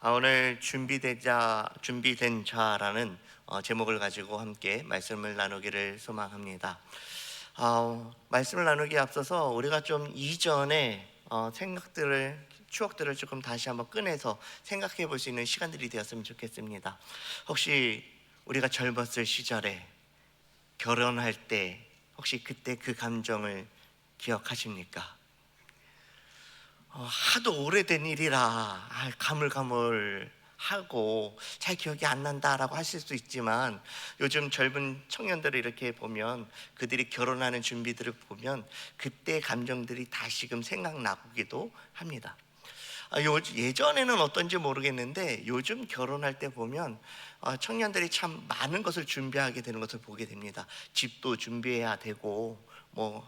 오늘 준비된 자라는 제목을 가지고 함께 말씀을 나누기를 소망합니다. 말씀을 나누기에 앞서서 우리가 좀 이전에 추억들을 조금 다시 한번 꺼내서 생각해 볼 수 있는 시간들이 되었으면 좋겠습니다. 혹시 우리가 젊었을 시절에 결혼할 때 혹시 그때 그 감정을 기억하십니까? 하도 오래된 일이라 가물가물하고 잘 기억이 안 난다라고 하실 수 있지만, 요즘 젊은 청년들을 이렇게 보면, 그들이 결혼하는 준비들을 보면 그때 감정들이 다시금 생각나기도 합니다. 예전에는 어떤지 모르겠는데 요즘 결혼할 때 보면 청년들이 참 많은 것을 준비하게 되는 것을 보게 됩니다. 집도 준비해야 되고,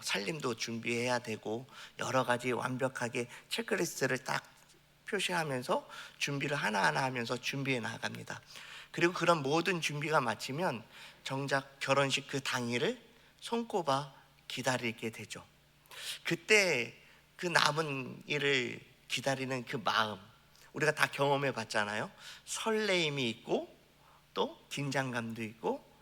살림도 준비해야 되고, 여러 가지 완벽하게 체크리스트를 딱 표시하면서 준비를 하나하나 하면서 준비해 나갑니다. 그리고 그런 모든 준비가 마치면 정작 결혼식 그 당일을 손꼽아 기다리게 되죠. 그때 그 남은 일을 기다리는 그 마음, 우리가 다 경험해 봤잖아요. 설레임이 있고 또 긴장감도 있고,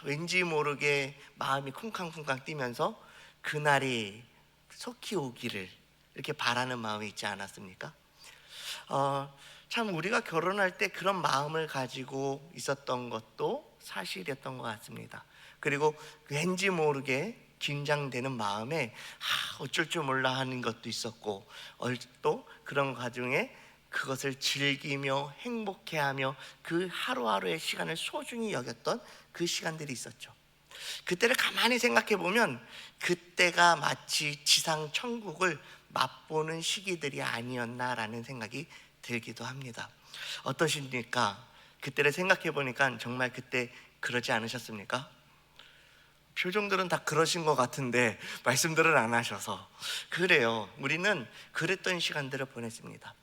왠지 모르게 마음이 쿵쾅쿵쾅 뛰면서 그날이 속히 오기를 이렇게 바라는 마음이 있지 않았습니까? 참 우리가 결혼할 때 그런 마음을 가지고 있었던 것도 사실이었던 것 같습니다. 그리고 왠지 모르게 긴장되는 마음에 어쩔 줄 몰라 하는 것도 있었고, 또 그런 과정에 그것을 즐기며 행복해하며 그 하루하루의 시간을 소중히 여겼던 그 시간들이 있었죠. 그때를 가만히 생각해 보면 그때가 마치 지상 천국을 맛보는 시기들이 아니었나라는 생각이 들기도 합니다. 어떠십니까? 그때를 생각해 보니까 정말 그때 그러지 않으셨습니까? 표정들은 다 그러신 것 같은데 말씀들을 안 하셔서 그래요. 우리는 그랬던 시간들을 보냈습니다.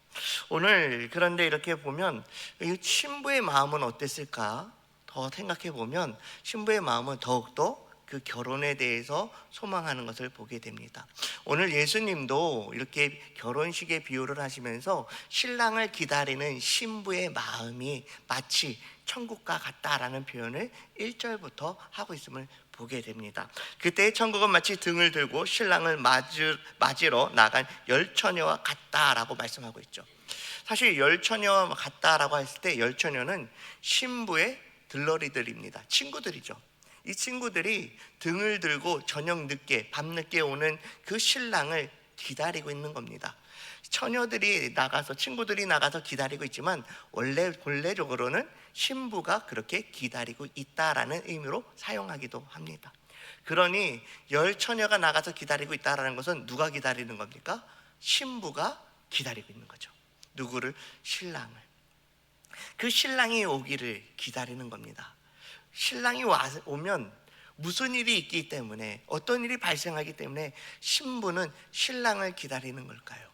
오늘 그런데 이렇게 보면 이 신부의 마음은 어땠을까 더 생각해 보면, 신부의 마음은 더욱더 그 결혼에 대해서 소망하는 것을 보게 됩니다. 오늘 예수님도 이렇게 결혼식의 비유를 하시면서 신랑을 기다리는 신부의 마음이 마치 천국과 같다라는 표현을 1절부터 하고 있음을 보게 됩니다. 그때 천국은 마치 등을 들고 신랑을 맞으러 나간 열처녀와 같다라고 말씀하고 있죠. 사실 열처녀와 같다라고 했을 때 열처녀는 신부의 들러리들입니다. 친구들이죠. 이 친구들이 등을 들고 저녁 늦게 밤늦게 오는 그 신랑을 기다리고 있는 겁니다. 친구들이 나가서 기다리고 있지만 본래적으로는 신부가 그렇게 기다리고 있다라는 의미로 사용하기도 합니다. 그러니 열 처녀가 나가서 기다리고 있다라는 것은 누가 기다리는 겁니까? 신부가 기다리고 있는 거죠. 누구를? 신랑을. 그 신랑이 오기를 기다리는 겁니다. 신랑이 오면 무슨 일이 있기 때문에, 어떤 일이 발생하기 때문에 신부는 신랑을 기다리는 걸까요?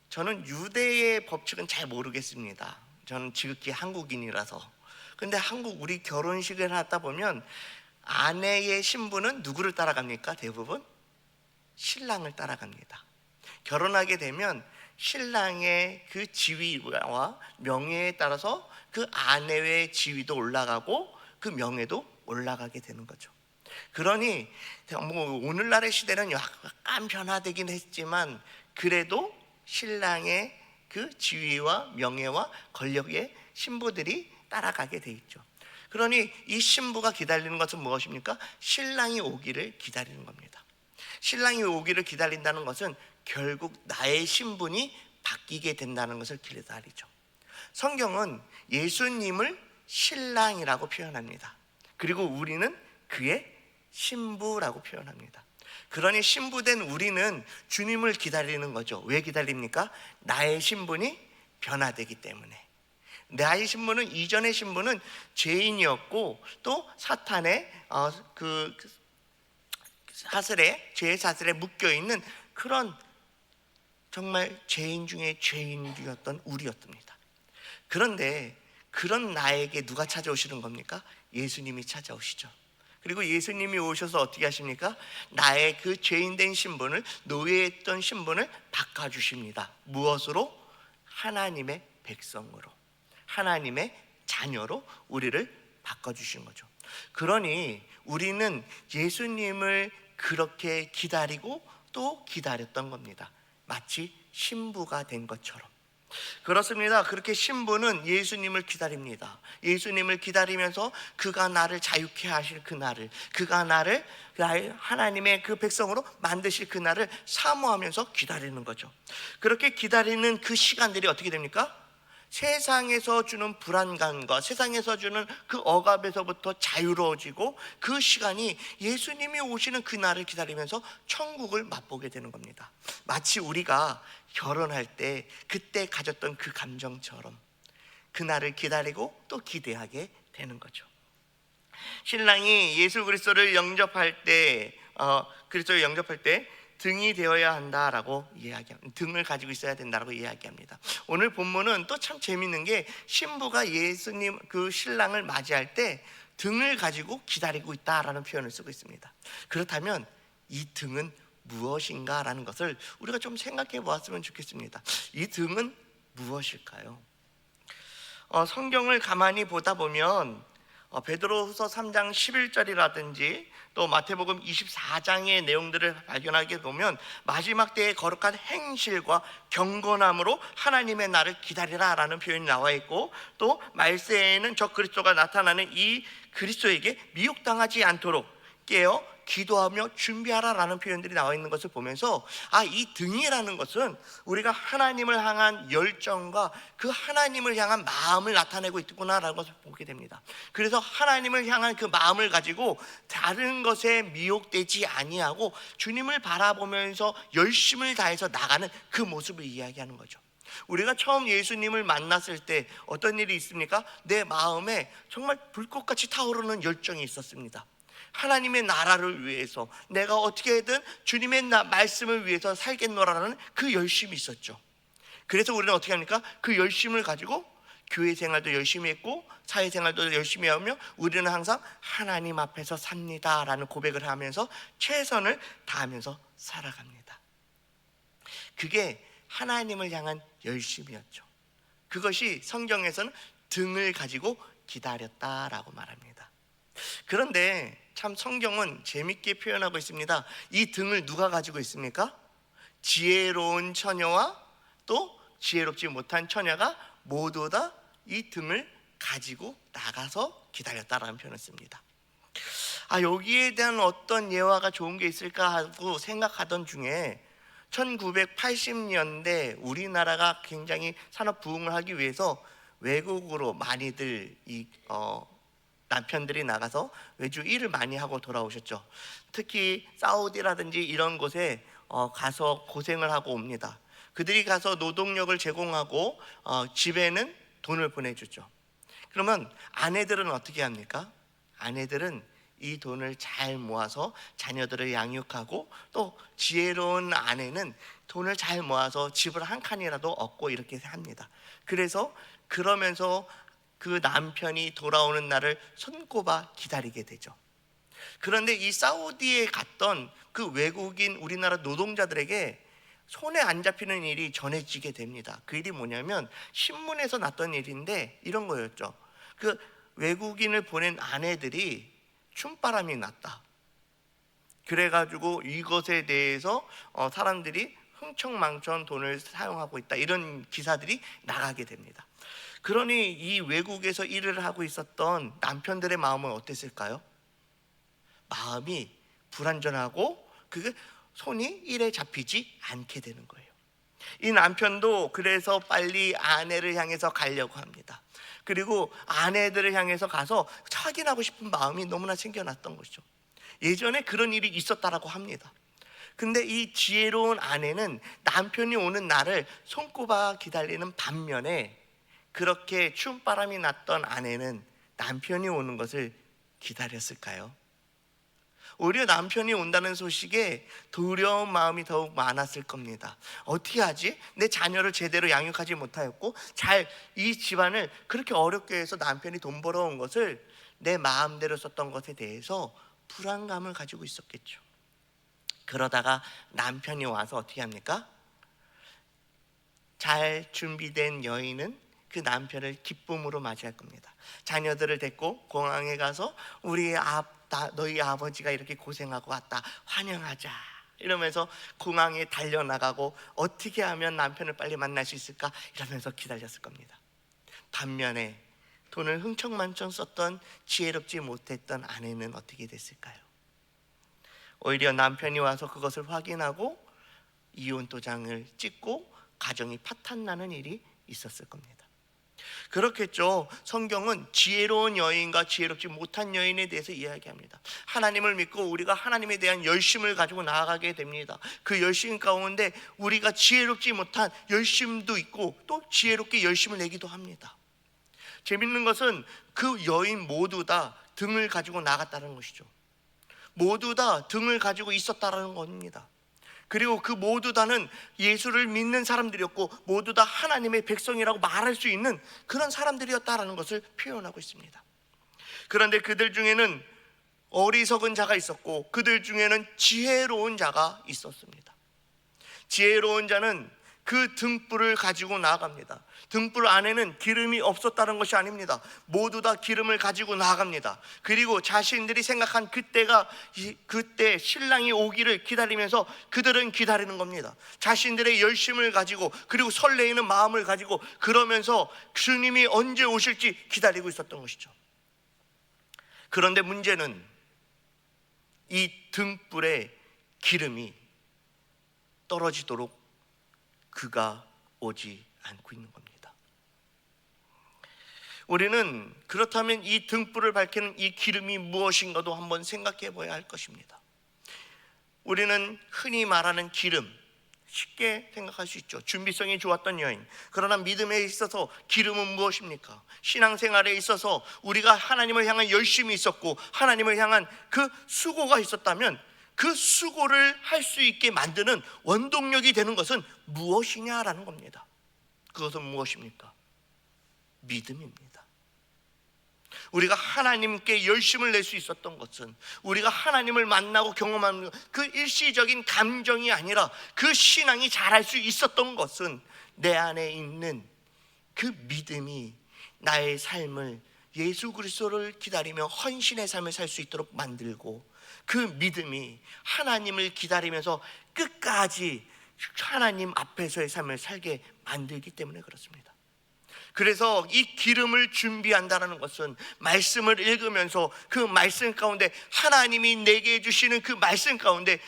저는 유대의 법칙은 잘 모르겠습니다. 저는 지극히 한국인이라서. 근데 우리 결혼식을 하다 보면 아내의 신부는 누구를 따라갑니까? 대부분 신랑을 따라갑니다. 결혼하게 되면 신랑의 그 지위와 명예에 따라서 그 아내의 지위도 올라가고 그 명예도 올라가게 되는 거죠. 그러니 오늘날의 시대는 약간 변화되긴 했지만, 그래도 신랑의 그 지위와 명예와 권력에 신부들이 따라가게 돼 있죠. 그러니 이 신부가 기다리는 것은 무엇입니까? 신랑이 오기를 기다리는 겁니다. 신랑이 오기를 기다린다는 것은 결국 나의 신분이 바뀌게 된다는 것을 기다리죠. 성경은 예수님을 신랑이라고 표현합니다. 그리고 우리는 그의 신부라고 표현합니다. 그러니 신부된 우리는 주님을 기다리는 거죠. 왜 기다립니까? 나의 신분이 변화되기 때문에. 나의 신분은, 이전의 신분은 죄인이었고, 또 사탄의 죄의 사슬에 묶여있는 그런 정말 죄인 중에 죄인이었던 우리였습니다. 그런데 그런 나에게 누가 찾아오시는 겁니까? 예수님이 찾아오시죠. 그리고 예수님이 오셔서 어떻게 하십니까? 나의 그 죄인된 신분을, 노예했던 신분을 바꿔주십니다. 무엇으로? 하나님의 백성으로, 하나님의 자녀로 우리를 바꿔주신 거죠. 그러니 우리는 예수님을 그렇게 기다리고 또 기다렸던 겁니다. 마치 신부가 된 것처럼. 그렇습니다. 그렇게 신부는 예수님을 기다립니다. 예수님을 기다리면서 그가 나를 자유케 하실 그날을, 그가 나를 하나님의 그 백성으로 만드실 그날을 사모하면서 기다리는 거죠. 그렇게 기다리는 그 시간들이 어떻게 됩니까? 세상에서 주는 불안감과 세상에서 주는 그 억압에서부터 자유로워지고, 그 시간이 예수님이 오시는 그날을 기다리면서 천국을 맛보게 되는 겁니다. 마치 우리가 결혼할 때 그때 가졌던 그 감정처럼 그날을 기다리고 또 기대하게 되는 거죠. 신랑이 예수 그리스도를 영접할 때 그리스도를 영접할 때 등이 되어야 한다라고 이야기합니다. 등을 가지고 있어야 된다라고 이야기합니다. 오늘 본문은 또 참 재밌는 게, 신부가 예수님 그 신랑을 맞이할 때 등을 가지고 기다리고 있다라는 표현을 쓰고 있습니다. 그렇다면 이 등은 무엇인가라는 것을 우리가 좀 생각해 보았으면 좋겠습니다. 이 등은 무엇일까요? 성경을 가만히 보다 보면 베드로후서 3장 11절이라든지 또 마태복음 24장의 내용들을 발견하게 보면, 마지막 때의 거룩한 행실과 경건함으로 하나님의 날을 기다리라 라는 표현이 나와 있고, 또 말세에는 저 그리스도가 나타나는 이 그리스도에게 미혹당하지 않도록 깨어 기도하며 준비하라 라는 표현들이 나와 있는 것을 보면서, 이 등이라는 것은 우리가 하나님을 향한 열정과 그 하나님을 향한 마음을 나타내고 있구나 라는 것을 보게 됩니다. 그래서 하나님을 향한 그 마음을 가지고 다른 것에 미혹되지 아니하고 주님을 바라보면서 열심을 다해서 나가는 그 모습을 이야기하는 거죠. 우리가 처음 예수님을 만났을 때 어떤 일이 있습니까? 내 마음에 정말 불꽃같이 타오르는 열정이 있었습니다. 하나님의 나라를 위해서 내가 어떻게든 주님의 말씀을 위해서 살겠노라는 그 열심이 있었죠. 그래서 우리는 어떻게 합니까? 그 열심을 가지고 교회 생활도 열심히 했고 사회생활도 열심히 하며, 우리는 항상 하나님 앞에서 삽니다 라는 고백을 하면서 최선을 다하면서 살아갑니다. 그게 하나님을 향한 열심이었죠. 그것이 성경에서는 등을 가지고 기다렸다라고 말합니다. 그런데 참 성경은 재밌게 표현하고 있습니다. 이 등을 누가 가지고 있습니까? 지혜로운 처녀와 또 지혜롭지 못한 처녀가 모두 다 이 등을 가지고 나가서 기다렸다라는 표현을 씁니다. 여기에 대한 어떤 예화가 좋은 게 있을까 하고 생각하던 중에, 1980년대 우리나라가 굉장히 산업 부흥을 하기 위해서 외국으로 많이들 남편들이 나가서 외주 일을 많이 하고 돌아오셨죠. 특히 사우디라든지 이런 곳에 가서 고생을 하고 옵니다. 그들이 가서 노동력을 제공하고 집에는 돈을 보내주죠. 그러면 아내들은 어떻게 합니까? 아내들은 이 돈을 잘 모아서 자녀들을 양육하고, 또 지혜로운 아내는 돈을 잘 모아서 집을 한 칸이라도 얻고 이렇게 합니다. 그래서 그러면서 그 남편이 돌아오는 날을 손꼽아 기다리게 되죠. 그런데 이 사우디에 갔던 그 외국인 우리나라 노동자들에게 손에 안 잡히는 일이 전해지게 됩니다. 그 일이 뭐냐면 신문에서 났던 일인데 이런 거였죠. 그 외국인을 보낸 아내들이 춤바람이 났다. 그래가지고 이것에 대해서 사람들이 흥청망청 돈을 사용하고 있다, 이런 기사들이 나가게 됩니다. 그러니 이 외국에서 일을 하고 있었던 남편들의 마음은 어땠을까요? 마음이 불안전하고 그 손이 일에 잡히지 않게 되는 거예요. 이 남편도 그래서 빨리 아내를 향해서 가려고 합니다. 그리고 아내들을 향해서 가서 확인하고 싶은 마음이 너무나 생겨났던 것이죠. 예전에 그런 일이 있었다라고 합니다. 근데 이 지혜로운 아내는 남편이 오는 날을 손꼽아 기다리는 반면에, 그렇게 추운 바람이 났던 아내는 남편이 오는 것을 기다렸을까요? 오히려 남편이 온다는 소식에 두려운 마음이 더욱 많았을 겁니다. 어떻게 하지? 내 자녀를 제대로 양육하지 못하였고, 이 집안을 그렇게 어렵게 해서 남편이 돈 벌어온 것을 내 마음대로 썼던 것에 대해서 불안감을 가지고 있었겠죠. 그러다가 남편이 와서 어떻게 합니까? 잘 준비된 여인은 그 남편을 기쁨으로 맞이할 겁니다. 자녀들을 데리고 공항에 가서 너희 아버지가 이렇게 고생하고 왔다, 환영하자 이러면서 공항에 달려나가고 어떻게 하면 남편을 빨리 만날 수 있을까 이러면서 기다렸을 겁니다. 반면에 돈을 흥청망청 썼던 지혜롭지 못했던 아내는 어떻게 됐을까요? 오히려 남편이 와서 그것을 확인하고 이혼 도장을 찍고 가정이 파탄나는 일이 있었을 겁니다. 그렇겠죠. 성경은 지혜로운 여인과 지혜롭지 못한 여인에 대해서 이야기합니다. 하나님을 믿고 우리가 하나님에 대한 열심을 가지고 나아가게 됩니다. 그 열심 가운데 우리가 지혜롭지 못한 열심도 있고 또 지혜롭게 열심을 내기도 합니다. 재밌는 것은 그 여인 모두 다 등을 가지고 나갔다는 것이죠. 모두 다 등을 가지고 있었다는 겁니다. 그리고 그 모두 다는 예수를 믿는 사람들이었고 모두 다 하나님의 백성이라고 말할 수 있는 그런 사람들이었다라는 것을 표현하고 있습니다. 그런데 그들 중에는 어리석은 자가 있었고 그들 중에는 지혜로운 자가 있었습니다. 지혜로운 자는 그 등불을 가지고 나아갑니다. 등불 안에는 기름이 없었다는 것이 아닙니다. 모두 다 기름을 가지고 나아갑니다. 그리고 자신들이 생각한 그때 신랑이 오기를 기다리면서 그들은 기다리는 겁니다. 자신들의 열심을 가지고 그리고 설레이는 마음을 가지고 그러면서 주님이 언제 오실지 기다리고 있었던 것이죠. 그런데 문제는 이 등불에 기름이 떨어지도록 그가 오지 않고 있는 겁니다. 우리는 그렇다면 이 등불을 밝히는 이 기름이 무엇인가도 한번 생각해 봐야 할 것입니다. 우리는 흔히 말하는 기름, 쉽게 생각할 수 있죠. 준비성이 좋았던 여인. 그러나 믿음에 있어서 기름은 무엇입니까? 신앙생활에 있어서 우리가 하나님을 향한 열심이 있었고 하나님을 향한 그 수고가 있었다면 그 수고를 할 수 있게 만드는 원동력이 되는 것은 무엇이냐라는 겁니다. 그것은 무엇입니까? 믿음입니다. 우리가 하나님께 열심을 낼 수 있었던 것은 우리가 하나님을 만나고 경험하는 그 일시적인 감정이 아니라 그 신앙이 자랄 수 있었던 것은 내 안에 있는 그 믿음이 나의 삶을 예수 그리스도를 기다리며 헌신의 삶을 살 수 있도록 만들고 그 믿음이 하나님을 기다리면서 끝까지 하나님 앞에서의 삶을 살게 만들기 때문에 그렇습니다. 그래서 이 기름을 준비한다는 것은 말씀을 읽으면서 그 말씀 가운데 하나님이 내게 주시는 그 말씀 가운데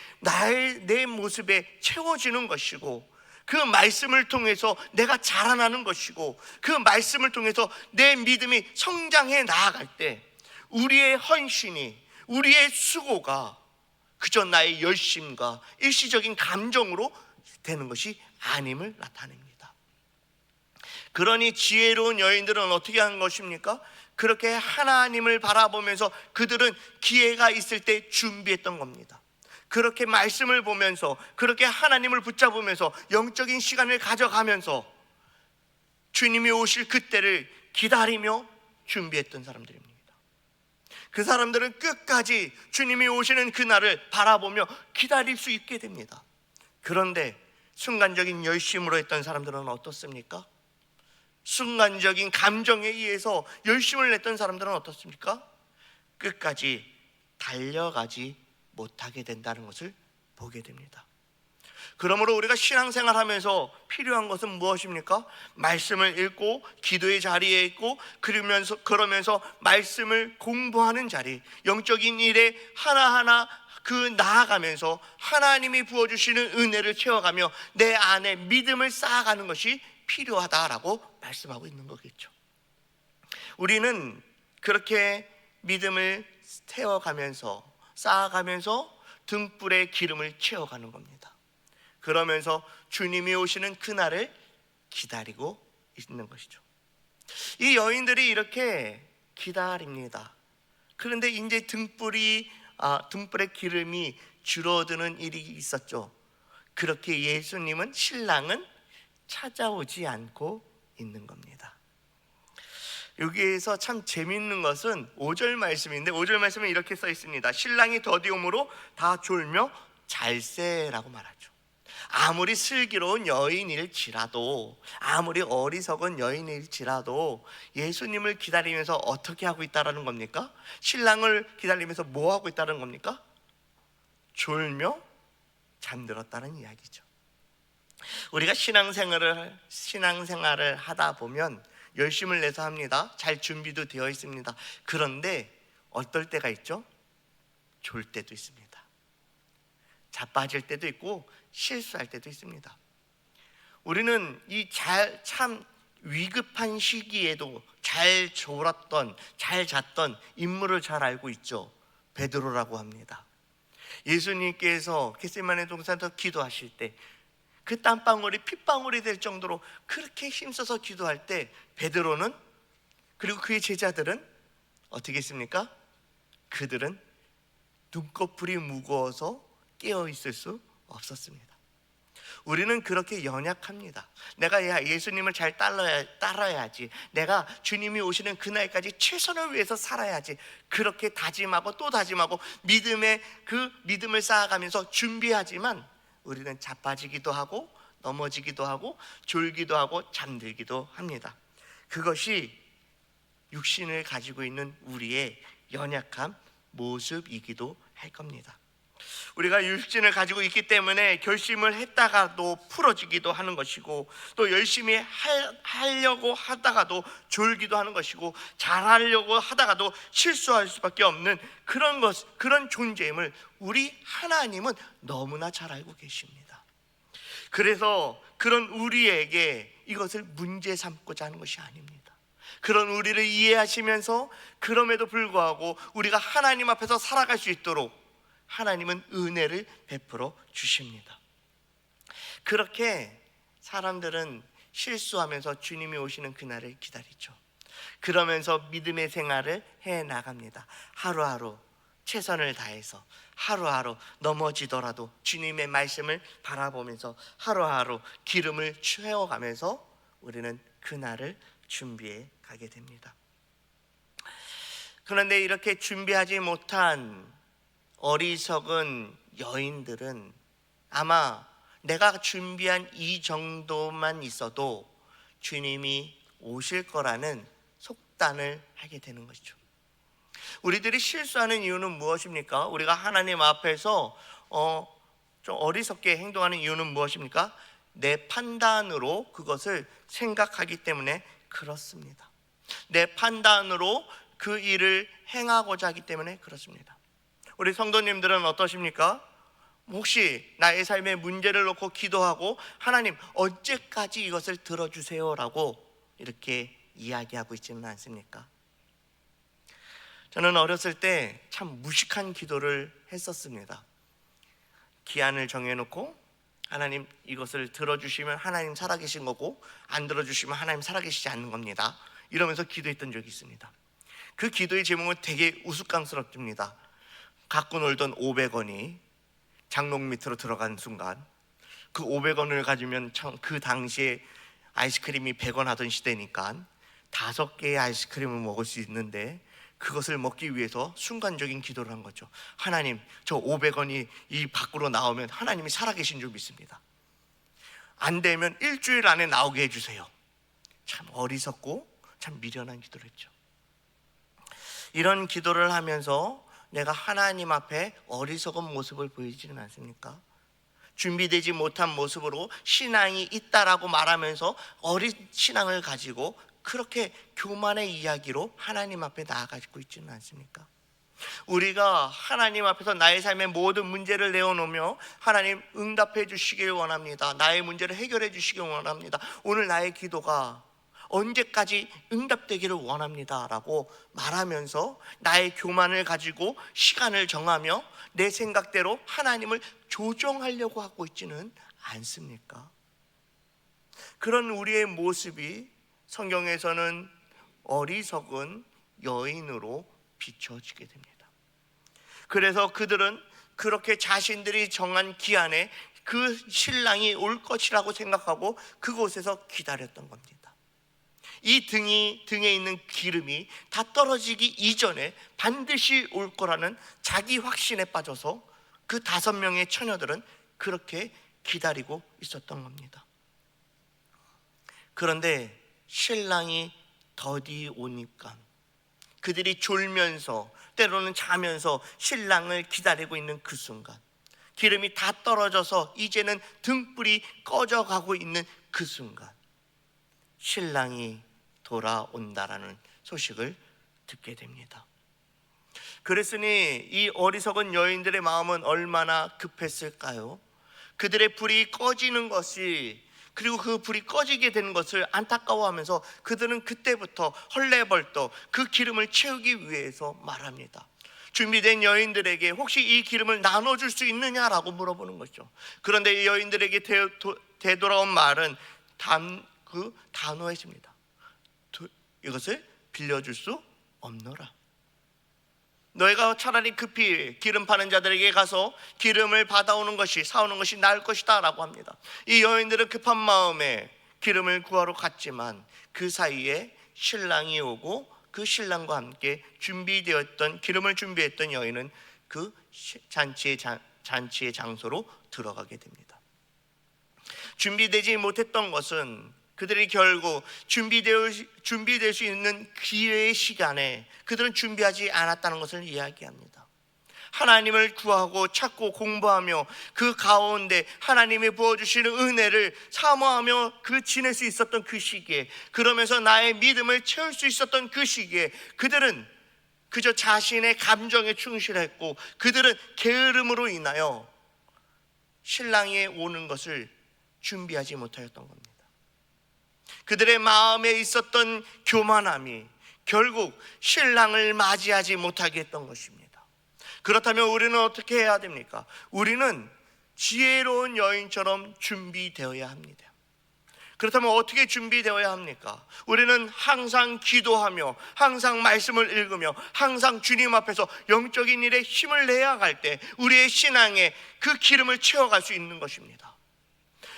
내 모습에 채워지는 것이고 그 말씀을 통해서 내가 자라나는 것이고 그 말씀을 통해서 내 믿음이 성장해 나아갈 때 우리의 헌신이 우리의 수고가 그저 나의 열심과 일시적인 감정으로 되는 것이 아님을 나타냅니다. 그러니 지혜로운 여인들은 어떻게 한 것입니까? 그렇게 하나님을 바라보면서 그들은 기회가 있을 때 준비했던 겁니다. 그렇게 말씀을 보면서 그렇게 하나님을 붙잡으면서 영적인 시간을 가져가면서 주님이 오실 그때를 기다리며 준비했던 사람들입니다. 그 사람들은 끝까지 주님이 오시는 그날을 바라보며 기다릴 수 있게 됩니다. 그런데 순간적인 열심으로 했던 사람들은 어떻습니까? 순간적인 감정에 의해서 열심을 냈던 사람들은 어떻습니까? 끝까지 달려가지 못하게 된다는 것을 보게 됩니다. 그러므로 우리가 신앙생활하면서 필요한 것은 무엇입니까? 말씀을 읽고 기도의 자리에 있고 그러면서 말씀을 공부하는 자리, 영적인 일에 하나하나 나아가면서 하나님이 부어주시는 은혜를 채워가며 내 안에 믿음을 쌓아가는 것이 필요하다라고 말씀하고 있는 거겠죠. 우리는 그렇게 믿음을 태워가면서 쌓아가면서 등불에 기름을 채워가는 겁니다. 그러면서 주님이 오시는 그날을 기다리고 있는 것이죠. 이 여인들이 이렇게 기다립니다. 그런데 이제 등불의 기름이 줄어드는 일이 있었죠. 그렇게 신랑은 찾아오지 않고 있는 겁니다. 여기에서 참 재미있는 것은 5절 말씀인데 5절 말씀은 이렇게 써 있습니다. 신랑이 더디움으로 다 졸며 잘세라고 말하죠. 아무리 슬기로운 여인일지라도, 아무리 어리석은 여인일지라도 예수님을 기다리면서 어떻게 하고 있다는 겁니까? 신랑을 기다리면서 뭐 하고 있다는 겁니까? 졸며 잠들었다는 이야기죠. 우리가 신앙생활을 하다 보면 열심을 내서 합니다. 잘 준비도 되어 있습니다. 그런데 어떨 때가 있죠? 졸 때도 있습니다. 자빠질 때도 있고 실수할 때도 있습니다. 우리는 이 참 위급한 시기에도 잘 졸았던, 잘 잤던 인물을 잘 알고 있죠. 베드로라고 합니다. 예수님께서 겟세마네 동산에서 기도하실 때 그 땀방울이 핏방울이 될 정도로 그렇게 힘써서 기도할 때 베드로는, 그리고 그의 제자들은 어떻게 했습니까? 그들은 눈꺼풀이 무거워서 깨어 있을 수 없었습니다. 우리는 그렇게 연약합니다. 내가 예수님을 잘 따라야지, 내가 주님이 오시는 그날까지 최선을 위해서 살아야지, 그렇게 다짐하고 또 다짐하고 그 믿음을 쌓아가면서 준비하지만 우리는 자빠지기도 하고 넘어지기도 하고 졸기도 하고 잠들기도 합니다. 그것이 육신을 가지고 있는 우리의 연약한 모습이기도 할 겁니다. 우리가 육신을 가지고 있기 때문에 결심을 했다가도 풀어지기도 하는 것이고, 또 열심히 하려고 하다가도 졸기도 하는 것이고, 잘하려고 하다가도 실수할 수밖에 없는 그런 존재임을 우리 하나님은 너무나 잘 알고 계십니다. 그래서 그런 우리에게 이것을 문제 삼고자 하는 것이 아닙니다. 그런 우리를 이해하시면서 그럼에도 불구하고 우리가 하나님 앞에서 살아갈 수 있도록 하나님은 은혜를 베풀어 주십니다. 그렇게 사람들은 실수하면서 주님이 오시는 그날을 기다리죠. 그러면서 믿음의 생활을 해나갑니다. 하루하루 최선을 다해서, 하루하루 넘어지더라도 주님의 말씀을 바라보면서 하루하루 기름을 채워가면서 우리는 그날을 준비해 가게 됩니다. 그런데 이렇게 준비하지 못한 어리석은 여인들은 아마 내가 준비한 이 정도만 있어도 주님이 오실 거라는 속단을 하게 되는 것이죠. 우리들이 실수하는 이유는 무엇입니까? 우리가 하나님 앞에서 좀 어리석게 행동하는 이유는 무엇입니까? 내 판단으로 그것을 생각하기 때문에 그렇습니다. 내 판단으로 그 일을 행하고자 하기 때문에 그렇습니다. 우리 성도님들은 어떠십니까? 혹시 나의 삶에 문제를 놓고 기도하고 하나님 언제까지 이것을 들어주세요라고 이렇게 이야기하고 있지는 않습니까? 저는 어렸을 때 참 무식한 기도를 했었습니다. 기한을 정해놓고 하나님 이것을 들어주시면 하나님 살아계신 거고 안 들어주시면 하나님 살아계시지 않는 겁니다, 이러면서 기도했던 적이 있습니다. 그 기도의 제목은 되게 우스꽝스럽습니다. 갖고 놀던 500원이 장롱 밑으로 들어간 순간, 그 500원을 가지면 참 그 당시에 아이스크림이 100원 하던 시대니까 5개의 아이스크림을 먹을 수 있는데 그것을 먹기 위해서 순간적인 기도를 한 거죠. 하나님, 저 500원이 이 밖으로 나오면 하나님이 살아계신 줄 믿습니다. 안 되면 일주일 안에 나오게 해주세요. 참 어리석고 참 미련한 기도를 했죠. 이런 기도를 하면서 내가 하나님 앞에 어리석은 모습을 보이지는 않습니까? 준비되지 못한 모습으로 신앙이 있다라고 말하면서 어린 신앙을 가지고 그렇게 교만의 이야기로 하나님 앞에 나아가고 있지는 않습니까? 우리가 하나님 앞에서 나의 삶의 모든 문제를 내어놓으며 하나님 응답해 주시길 원합니다. 나의 문제를 해결해 주시길 원합니다. 오늘 나의 기도가 언제까지 응답되기를 원합니다 라고 말하면서 나의 교만을 가지고 시간을 정하며 내 생각대로 하나님을 조정하려고 하고 있지는 않습니까? 그런 우리의 모습이 성경에서는 어리석은 여인으로 비춰지게 됩니다. 그래서 그들은 그렇게 자신들이 정한 기한에 그 신랑이 올 것이라고 생각하고 그곳에서 기다렸던 겁니다. 이 등에 있는 기름이 다 떨어지기 이전에 반드시 올 거라는 자기 확신에 빠져서 그 5명의 처녀들은 그렇게 기다리고 있었던 겁니다. 그런데 신랑이 더디 오니까 그들이 졸면서 때로는 자면서 신랑을 기다리고 있는 그 순간, 기름이 다 떨어져서 이제는 등불이 꺼져가고 있는 그 순간, 신랑이 돌아온다라는 소식을 듣게 됩니다. 그랬으니 이 어리석은 여인들의 마음은 얼마나 급했을까요? 그들의 불이 꺼지는 것이, 그리고 그 불이 꺼지게 되는 것을 안타까워하면서 그들은 그때부터 헐레벌떡 그 기름을 채우기 위해서 말합니다. 준비된 여인들에게 혹시 이 기름을 나눠줄 수 있느냐라고 물어보는 거죠. 그런데 이 여인들에게 되돌아온 말은 그 단호해집니다. 이것을 빌려줄 수 없노라. 너희가 차라리 급히 기름 파는 자들에게 가서 기름을 받아오는 것이, 사오는 것이 나을 것이다 라고 합니다. 이 여인들은 급한 마음에 기름을 구하러 갔지만 그 사이에 신랑이 오고 그 신랑과 함께 기름을 준비했던 여인은 그 잔치의 장소로 들어가게 됩니다. 준비되지 못했던 것은 그들이 결국 준비될 수 있는 기회의 시간에 그들은 준비하지 않았다는 것을 이야기합니다. 하나님을 구하고 찾고 공부하며 그 가운데 하나님이 부어주시는 은혜를 사모하며 지낼 수 있었던 그 시기에, 그러면서 나의 믿음을 채울 수 있었던 그 시기에 그들은 그저 자신의 감정에 충실했고, 그들은 게으름으로 인하여 신랑이 오는 것을 준비하지 못하였던 겁니다. 그들의 마음에 있었던 교만함이 결국 신랑을 맞이하지 못하게 했던 것입니다. 그렇다면 우리는 어떻게 해야 됩니까? 우리는 지혜로운 여인처럼 준비되어야 합니다. 그렇다면 어떻게 준비되어야 합니까? 우리는 항상 기도하며, 항상 말씀을 읽으며, 항상 주님 앞에서 영적인 일에 힘을 내야 할 때 우리의 신앙에 그 기름을 채워갈 수 있는 것입니다.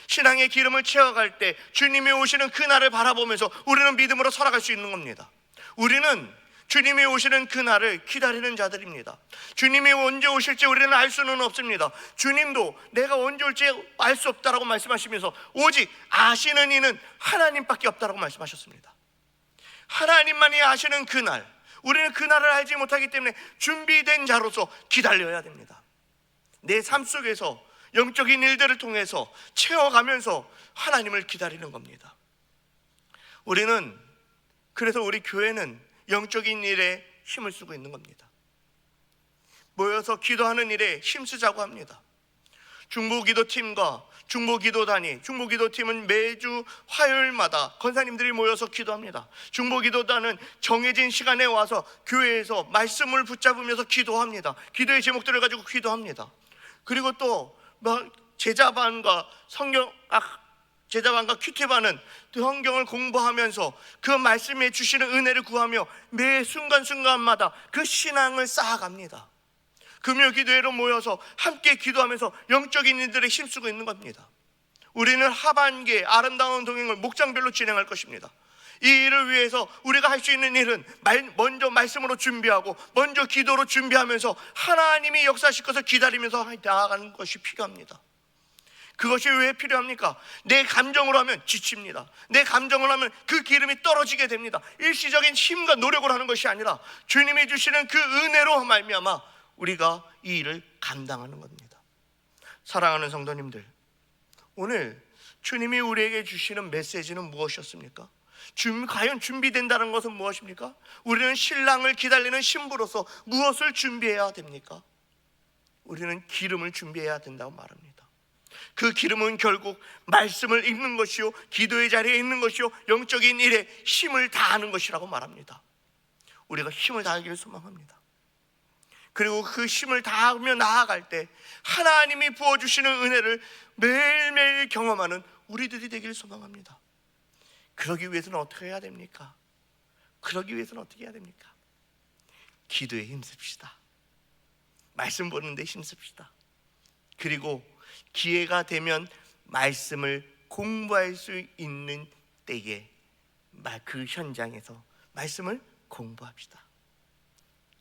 신앙의 기름을 채워갈 때 주님이 오시는 그날을 바라보면서 우리는 믿음으로 살아갈 수 있는 겁니다. 우리는 주님이 오시는 그날을 기다리는 자들입니다. 주님이 언제 오실지 우리는 알 수는 없습니다. 주님도 내가 언제 올지 알 수 없다라고 말씀하시면서 오직 아시는 이는 하나님밖에 없다라고 말씀하셨습니다. 하나님만이 아시는 그날, 우리는 그날을 알지 못하기 때문에 준비된 자로서 기다려야 됩니다. 내 삶 속에서 영적인 일들을 통해서 채워가면서 하나님을 기다리는 겁니다. 그래서 우리 교회는 영적인 일에 힘을 쓰고 있는 겁니다. 모여서 기도하는 일에 힘쓰자고 합니다. 중보기도팀과 중보기도단이, 중보기도팀은 매주 화요일마다 권사님들이 모여서 기도합니다. 중보기도단은 정해진 시간에 와서 교회에서 말씀을 붙잡으면서 기도합니다. 기도의 제목들을 가지고 기도합니다. 그리고 또 제자반과 큐티반은 성경을 공부하면서 그 말씀에 주시는 은혜를 구하며 매 순간순간마다 그 신앙을 쌓아갑니다. 금요기도회로 모여서 함께 기도하면서 영적인 일들에 힘쓰고 있는 겁니다. 우리는 하반기에 아름다운 동행을 목장별로 진행할 것입니다. 이 일을 위해서 우리가 할 수 있는 일은 먼저 말씀으로 준비하고, 먼저 기도로 준비하면서 하나님이 역사하실 것을 기다리면서 나아가는 것이 필요합니다. 그것이 왜 필요합니까? 내 감정으로 하면 지칩니다. 내 감정으로 하면 그 기름이 떨어지게 됩니다. 일시적인 힘과 노력을 하는 것이 아니라 주님이 주시는 그 은혜로 말미암아 우리가 이 일을 감당하는 겁니다. 사랑하는 성도님들, 오늘 주님이 우리에게 주시는 메시지는 무엇이었습니까? 과연 준비된다는 것은 무엇입니까? 우리는 신랑을 기다리는 신부로서 무엇을 준비해야 됩니까? 우리는 기름을 준비해야 된다고 말합니다. 그 기름은 결국 말씀을 읽는 것이요, 기도의 자리에 있는 것이요, 영적인 일에 힘을 다하는 것이라고 말합니다. 우리가 힘을 다하기를 소망합니다. 그리고 그 힘을 다하며 나아갈 때 하나님이 부어주시는 은혜를 매일매일 경험하는 우리들이 되기를 소망합니다. 그러기 위해서는 어떻게 해야 됩니까? 기도에 힘씁시다. 말씀 보는 데 힘씁시다. 그리고 기회가 되면 말씀을 공부할 수 있는 때에 그 현장에서 말씀을 공부합시다.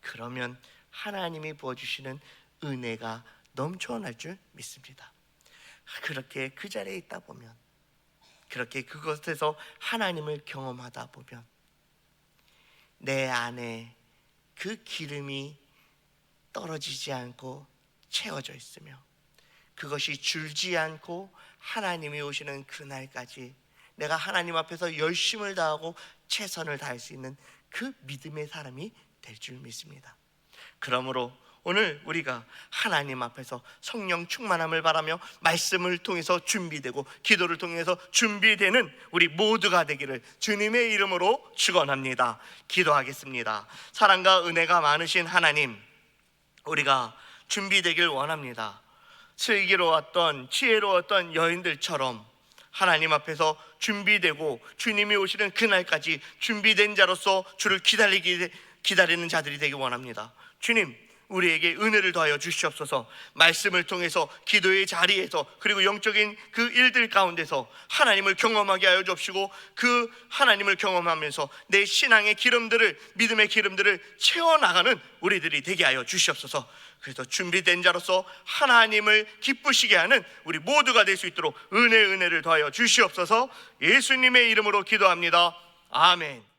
그러면 하나님이 부어주시는 은혜가 넘쳐날 줄 믿습니다. 그렇게 그 자리에 있다 보면, 그렇게 그곳에서 하나님을 경험하다 보면 내 안에 그 기름이 떨어지지 않고 채워져 있으며, 그것이 줄지 않고 하나님이 오시는 그날까지 내가 하나님 앞에서 열심을 다하고 최선을 다할 수 있는 그 믿음의 사람이 될 줄 믿습니다. 그러므로 오늘 우리가 하나님 앞에서 성령 충만함을 바라며 말씀을 통해서 준비되고 기도를 통해서 준비되는 우리 모두가 되기를 주님의 이름으로 축원합니다. 기도하겠습니다. 사랑과 은혜가 많으신 하나님, 우리가 준비되길 원합니다. 슬기로웠던 지혜로웠던 여인들처럼 하나님 앞에서 준비되고 주님이 오시는 그날까지 준비된 자로서 주를 기다리는 자들이 되길 원합니다. 주님, 우리에게 은혜를 더하여 주시옵소서. 말씀을 통해서 기도의 자리에서 그리고 영적인 그 일들 가운데서 하나님을 경험하게 하여 주옵시고, 그 하나님을 경험하면서 내 신앙의 기름들을, 믿음의 기름들을 채워나가는 우리들이 되게 하여 주시옵소서. 그래서 준비된 자로서 하나님을 기쁘시게 하는 우리 모두가 될 수 있도록 은혜를 더하여 주시옵소서. 예수님의 이름으로 기도합니다. 아멘.